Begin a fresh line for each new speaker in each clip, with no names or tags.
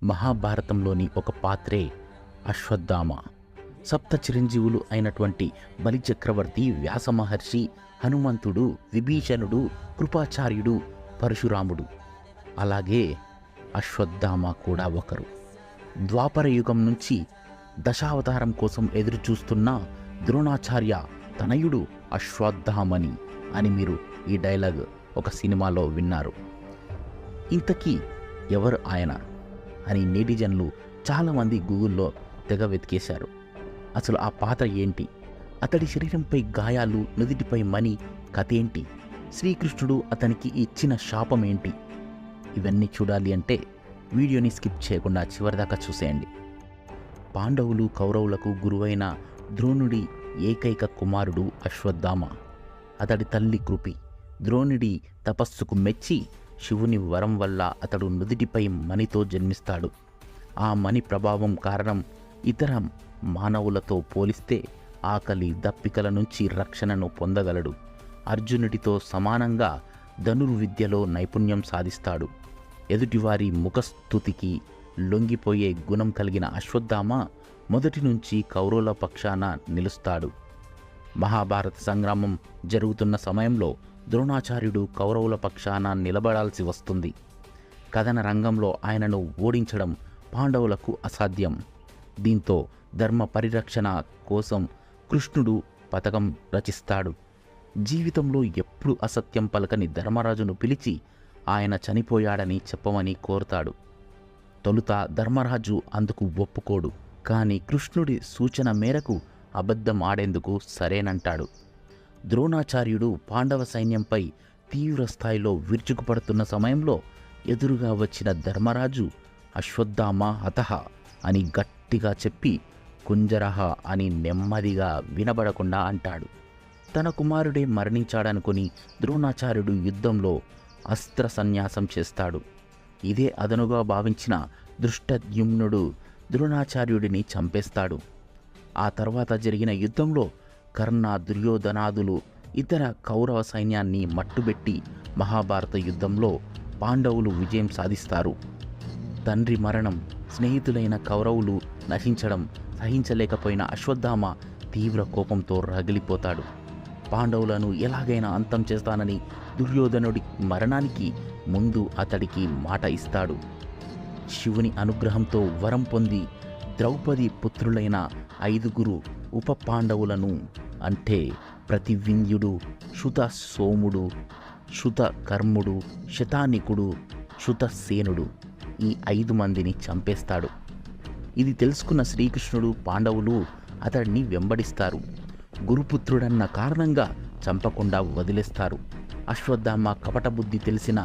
మహాభారతంలోని ఒక పాత్రే అశ్వత్థామ. సప్త చిరంజీవులు అయినటువంటి బలిచక్రవర్తి, వ్యాస మహర్షి, హనుమంతుడు, విభీషణుడు, కృపాచార్యుడు, పరశురాముడు, అలాగే అశ్వత్థామ కూడా ఒకరు. ద్వాపర యుగం నుంచి దశావతారం కోసం ఎదురుచూస్తున్న ద్రోణాచార్య తనయుడు అశ్వత్థామని అని మీరు ఈ డైలాగ్ ఒక సినిమాలో విన్నారు. ఇంతకీ ఎవరు ఆయన అని నెటిజన్లు చాలామంది గూగుల్లో తెగ వెతికేశారు. అసలు ఆ పాత్ర ఏంటి, అతడి శరీరంపై గాయాలు, నుదిటిపై మణి కథ ఏంటి, శ్రీకృష్ణుడు అతనికి ఇచ్చిన శాపం ఏంటి, ఇవన్నీ చూడాలి అంటే వీడియోని స్కిప్ చేయకుండా చివరిదాకా చూసేయండి. పాండవులు కౌరవులకు గురువైన ద్రోణుడి ఏకైక కుమారుడు అశ్వత్థామ. అతడి తల్లి కృపి ద్రోణుడి తపస్సుకు మెచ్చి శివుని వరం వల్ల అతడు నుదిటిపై మణితో జన్మిస్తాడు. ఆ మణి ప్రభావం కారణం ఇతర మానవులతో పోలిస్తే ఆకలి, దప్పికల నుంచి రక్షణను పొందగలడు. అర్జునుడితో సమానంగా ధనుర్విద్యలో నైపుణ్యం సాధిస్తాడు. ఎదుటివారి ముఖస్థుతికి లొంగిపోయే గుణం కలిగిన అశ్వత్థామ మొదటి నుంచి కౌరవుల పక్షాన నిలుస్తాడు. మహాభారత సంగ్రామం జరుగుతున్న సమయంలో ద్రోణాచార్యుడు కౌరవుల పక్షాన నిలబడాల్సి వస్తుంది. కథన రంగంలో ఆయనను ఓడించడం పాండవులకు అసాధ్యం. దీంతో ధర్మ పరిరక్షణ కోసం కృష్ణుడు పథకం రచిస్తాడు. జీవితంలో ఎప్పుడు అసత్యం పలకని ధర్మరాజును పిలిచి ఆయన చనిపోయాడని చెప్పమని కోరుతాడు. తొలుత ధర్మరాజు అందుకు ఒప్పుకోడు. కానీ కృష్ణుడి సూచన మేరకు అబద్ధం ఆడేందుకు సరేనంటాడు. ద్రోణాచార్యుడు పాండవ సైన్యంపై తీవ్ర స్థాయిలో విరుచుకుపడుతున్న సమయంలో ఎదురుగా వచ్చిన ధర్మరాజు అశ్వత్థామ హతః అని గట్టిగా చెప్పి కుంజరహ అని నెమ్మదిగా వినబడకుండా అంటాడు. తన కుమారుడే మరణించాడనుకుని ద్రోణాచార్యుడు యుద్ధంలో అస్త్ర సన్యాసం చేస్తాడు. ఇదే అదనుగా భావించిన దృష్టద్యుమ్నుడు ద్రోణాచార్యుడిని చంపేస్తాడు. ఆ తర్వాత జరిగిన యుద్ధంలో కర్ణ, దుర్యోధనాదులు ఇతర కౌరవ సైన్యాన్ని మట్టుబెట్టి మహాభారత యుద్ధంలో పాండవులు విజయం సాధిస్తారు. తండ్రి మరణం, స్నేహితులైన కౌరవులు నశించడం సహించలేకపోయిన అశ్వత్థామ తీవ్ర కోపంతో రగిలిపోతాడు. పాండవులను ఎలాగైనా అంతం చేస్తానని దుర్యోధనుడి మరణానికి ముందు అతడికి మాట ఇస్తాడు. శివుని అనుగ్రహంతో వరం పొంది ద్రౌపది పుత్రులైన 5 ఉప పాండవులను అంటే ప్రతివింధ్యుడు, శుత సోముడు, శుత కర్ముడు, శతానికుడు, శుతసేనుడు ఈ 5 మందిని చంపేస్తాడు. ఇది తెలుసుకున్న శ్రీకృష్ణుడు, పాండవులు అతడిని వెంబడిస్తారు. గురుపుత్రుడన్న కారణంగా చంపకుండా వదిలేస్తారు. అశ్వత్థామ కపట బుద్ధి తెలిసిన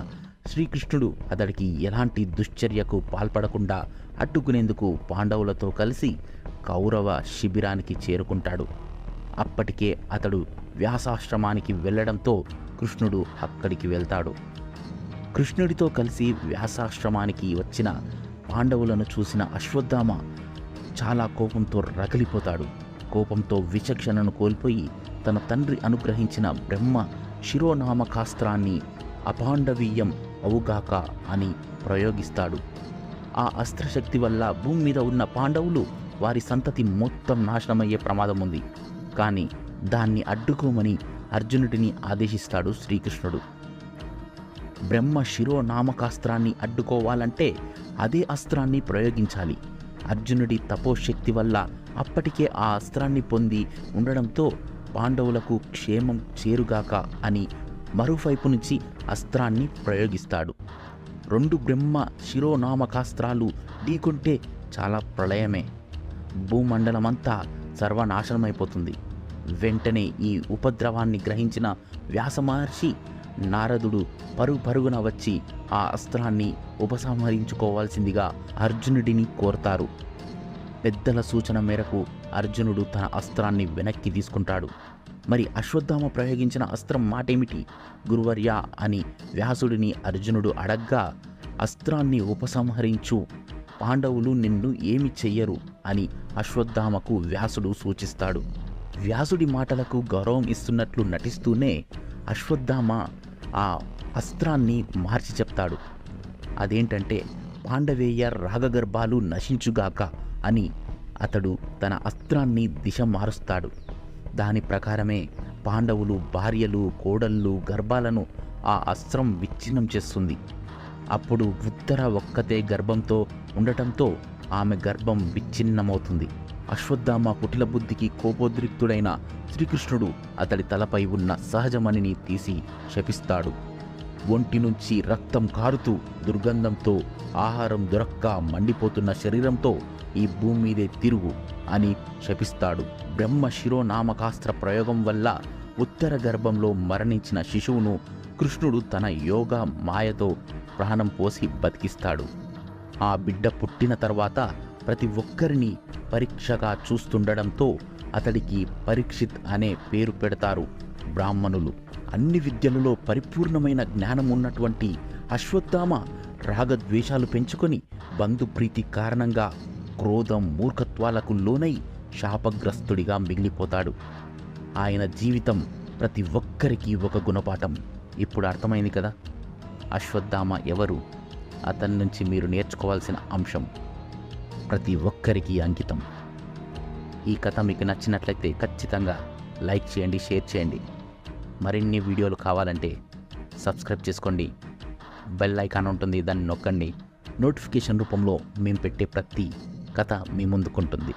శ్రీకృష్ణుడు అతడికి ఎలాంటి దుశ్చర్యకు పాల్పడకుండా అడ్డుకునేందుకు పాండవులతో కలిసి కౌరవ శిబిరానికి చేరుకుంటాడు. అప్పటికే అతడు వ్యాసాశ్రమానికి వెళ్ళడంతో కృష్ణుడు అక్కడికి వెళ్తాడు. కృష్ణుడితో కలిసి వ్యాసాశ్రమానికి వచ్చిన పాండవులను చూసిన అశ్వత్థామ చాలా కోపంతో రగిలిపోతాడు. కోపంతో విచక్షణను కోల్పోయి తన తండ్రి అనుగ్రహించిన బ్రహ్మ శిరోనామకాస్త్రాన్ని అపాండవీయం అవుగాక అని ప్రయోగిస్తాడు. ఆ అస్త్రశక్తి వల్ల భూమి మీద ఉన్న పాండవులు, వారి సంతతి మొత్తం నాశనమయ్యే ప్రమాదం ఉంది. కానీ దాన్ని అడ్డుకోమని అర్జునుడిని ఆదేశిస్తాడు శ్రీకృష్ణుడు. బ్రహ్మ శిరోనామకాస్త్రాన్ని అడ్డుకోవాలంటే అదే అస్త్రాన్ని ప్రయోగించాలి. అర్జునుడి తపోశక్తి వల్ల అప్పటికే ఆ అస్త్రాన్ని పొంది ఉండడంతో పాండవులకు క్షేమం చేరుగాక అని మరోవైపు నుంచి అస్త్రాన్ని ప్రయోగిస్తాడు. 2 బ్రహ్మ శిరోనామకాస్త్రాలు ఢీకొంటే చాలా ప్రళయమే. భూమండలమంతా సర్వనాశనమైపోతుంది. వెంటనే ఈ ఉపద్రవాన్ని గ్రహించిన వ్యాస మహర్షి, నారదుడు పరుగున వచ్చి ఆ అస్త్రాన్ని ఉపసంహరించుకోవాల్సిందిగా అర్జునుడిని కోరతారు. పెద్దల సూచన మేరకు అర్జునుడు తన అస్త్రాన్ని వెనక్కి తీసుకుంటాడు. మరి అశ్వత్థామ ప్రయోగించిన అస్త్రం మాటేమిటి గురువర్య అని వ్యాసుడిని అర్జునుడు అడగ్గా, అస్త్రాన్ని ఉపసంహరించు, పాండవులు నిన్ను ఏమి చెయ్యరు అని అశ్వత్థామకు వ్యాసుడు సూచిస్తాడు. వ్యాసుడి మాటలకు గౌరవం ఇస్తున్నట్లు నటిస్తూనే అశ్వత్థామ ఆ అస్త్రాన్ని మార్చి చెప్తాడు. అదేంటంటే, పాండవేయ రాగగర్భాలు నశించుగాక అని అతడు తన అస్త్రాన్ని దిశ మారుస్తాడు. దాని ప్రకారమే పాండవులు భార్యలు కోడళ్ళు గర్భాలను ఆ అస్త్రం విచ్ఛిన్నం చేస్తుంది. అప్పుడు ఉత్తర ఒక్కతే గర్భంతో ఉండటంతో ఆమె గర్భం విచ్ఛిన్నమవుతుంది. అశ్వత్థామ కుటిల బుద్ధికి కోపోద్రిక్తుడైన శ్రీకృష్ణుడు అతడి తలపై ఉన్న సహజమణిని తీసి శపిస్తాడు. ఒంటి నుంచి రక్తం కారుతూ దుర్గంధంతో ఆహారం దొరక్క మండిపోతున్న శరీరంతో ఈ భూమి మీదే తిరుగు అని శపిస్తాడు. బ్రహ్మ శిరోనామకాస్త్ర ప్రయోగం వల్ల ఉత్తర గర్భంలో మరణించిన శిశువును కృష్ణుడు తన యోగ మాయతో ప్రాణం పోసి బతికిస్తాడు. ఆ బిడ్డ పుట్టిన తర్వాత ప్రతి ఒక్కరిని పరీక్షగా చూస్తుండడంతో అతడికి పరీక్షిత్ అనే పేరు పెడతారు బ్రాహ్మణులు. అన్ని విద్యలలో పరిపూర్ణమైన జ్ఞానం ఉన్నటువంటి అశ్వత్థామ రాగద్వేషాలు పెంచుకొని బంధుప్రీతి కారణంగా క్రోధం మూర్ఖత్వాలకు లోనై శాపగ్రస్తుడిగా మిగిలిపోతాడు. ఆయన జీవితం ప్రతి ఒక్కరికి ఒక గుణపాఠం. ఇప్పుడు అర్థమైంది కదా అశ్వత్థామ ఎవరు, అతని నుంచి మీరు నేర్చుకోవాల్సిన అంశం. ప్రతి ఒక్కరికి అంకితం. ఈ కథ మీకు నచ్చినట్లయితే ఖచ్చితంగా లైక్ చేయండి, షేర్ చేయండి. మరిన్ని వీడియోలు కావాలంటే సబ్స్క్రైబ్ చేసుకోండి. బెల్ ఐకాన్ ఉంటుంది, దాన్ని నొక్కండి. నోటిఫికేషన్ రూపంలో మేము పెట్టే ప్రతి కథ మీ ముందుకుంటుంది.